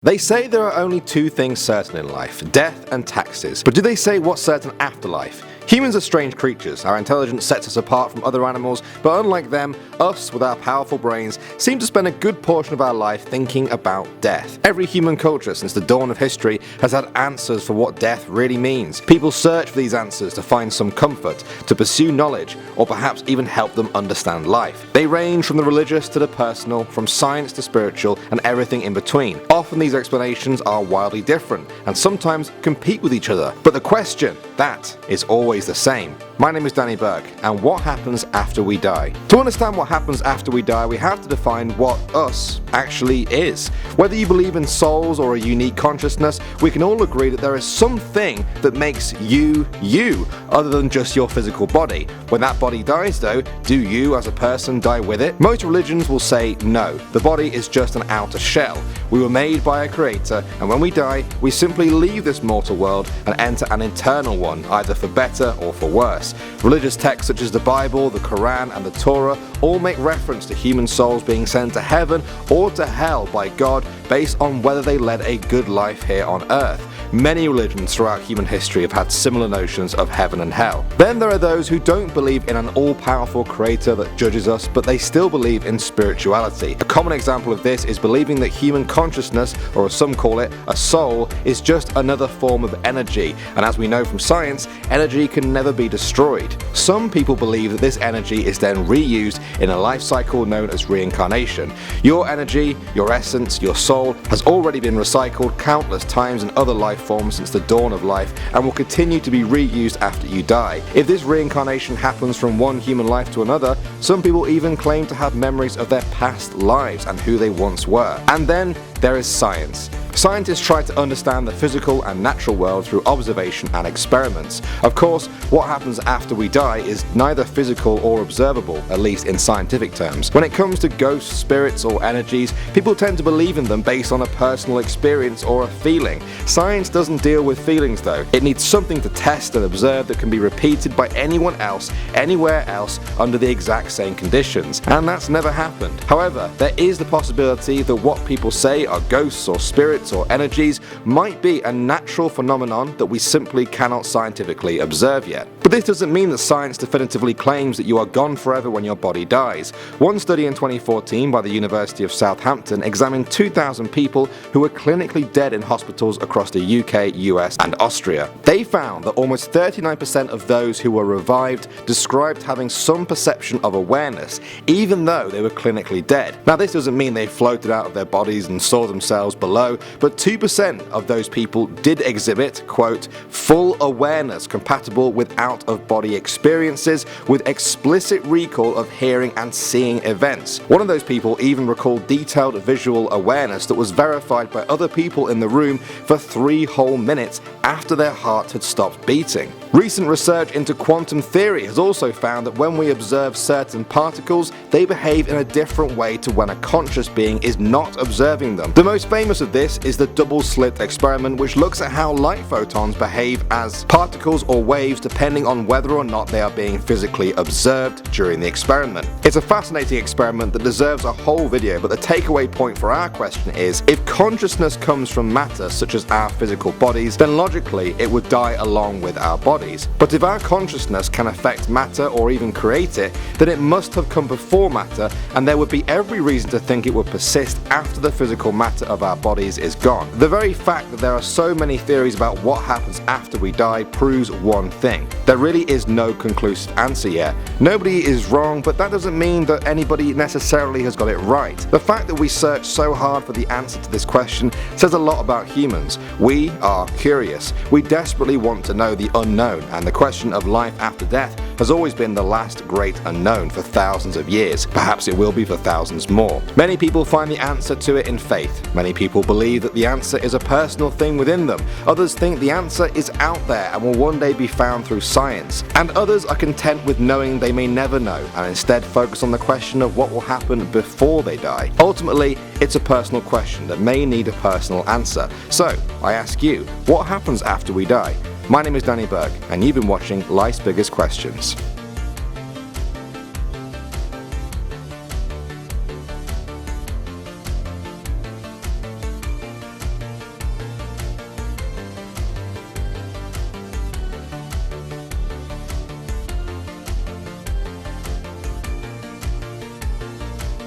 They say there are only two things certain in life, death and taxes. But do they say what's certain after life? Humans are strange creatures. Our intelligence sets us apart from other animals, but unlike them, us, with our powerful brains, seem to spend a good portion of our life thinking about death. Every human culture since the dawn of history has had answers for what death really means. People search for these answers to find some comfort, to pursue knowledge, or perhaps even help them understand life. They range from the religious to the personal, from science to spiritual, and everything in between. Often these explanations are wildly different, and sometimes compete with each other. But the question, that is always the same. My name is Danny Berg, and what happens after we die? To understand what happens after we die, we have to define what us actually is. Whether you believe in souls or a unique consciousness, we can all agree that there is something that makes you, other than just your physical body. When that body dies though, do you as a person die with it? Most religions will say no, the body is just an outer shell. We were made by a creator, and when we die, we simply leave this mortal world and enter an eternal one, either for better or for worse. Religious texts such as the Bible, the Quran, and the Torah all make reference to human souls being sent to heaven or to hell by God based on whether they led a good life here on earth. Many religions throughout human history have had similar notions of heaven and hell. Then there are those who don't believe in an all-powerful creator that judges us, but they still believe in spirituality. A common example of this is believing that human consciousness, or as some call it, a soul, is just another form of energy, and as we know from science, energy can never be destroyed. Some people believe that this energy is then reused in a life cycle known as reincarnation. Your energy, your essence, your soul has already been recycled countless times in other life forms since the dawn of life and will continue to be reused after you die. If this reincarnation happens from one human life to another, some people even claim to have memories of their past lives and who they once were. And then there is science. Scientists try to understand the physical and natural world through observation and experiments. Of course, what happens after we die is neither physical or observable, at least in scientific terms. When it comes to ghosts, spirits, or energies, people tend to believe in them based on a personal experience or a feeling. Science doesn't deal with feelings though. It needs something to test and observe that can be repeated by anyone else, anywhere else, under the exact same conditions. And that's never happened. However, there is the possibility that what people say are ghosts or spirits or energies might be a natural phenomenon that we simply cannot scientifically observe yet. But this doesn't mean that science definitively claims that you are gone forever when your body dies. One study in 2014 by the University of Southampton examined 2,000 people who were clinically dead in hospitals across the UK, US, and Austria. They found that almost 39% of those who were revived described having some perception of awareness, even though they were clinically dead. Now, this doesn't mean they floated out of their bodies and saw themselves below, but 2% of those people did exhibit, quote, full awareness compatible with out-of-body experiences with explicit recall of hearing and seeing events. One of those people even recalled detailed visual awareness that was verified by other people in the room for 3 whole minutes after their heart had stopped beating. Recent research into quantum theory has also found that when we observe certain particles, they behave in a different way to when a conscious being is not observing them. The most famous of this is the double-slit experiment, which looks at how light photons behave as particles or waves depending on whether or not they are being physically observed during the experiment. It's a fascinating experiment that deserves a whole video, but the takeaway point for our question is, if consciousness comes from matter such as our physical bodies, then logically it would die along with our bodies. But if our consciousness can affect matter or even create it, then it must have come before matter, and there would be every reason to think it would persist after the physical matter of our bodies is gone. The very fact that there are so many theories about what happens after we die proves one thing: there really is no conclusive answer yet. Nobody is wrong, but that doesn't mean that anybody necessarily has got it right. The fact that we search so hard for the answer to this question says a lot about humans. We are curious. We desperately want to know the unknown, and the question of life after death has always been the last great unknown for thousands of years. Perhaps it will be for thousands more. Many people find the answer to it in faith. Many people believe that the answer is a personal thing within them. Others think the answer is out there and will one day be found through science. And others are content with knowing they may never know, and instead focus on the question of what will happen before they die. Ultimately, it's a personal question that may need a personal answer. So, I ask you, what happens after we die? My name is Danny Berg, and you've been watching Life's Biggest Questions.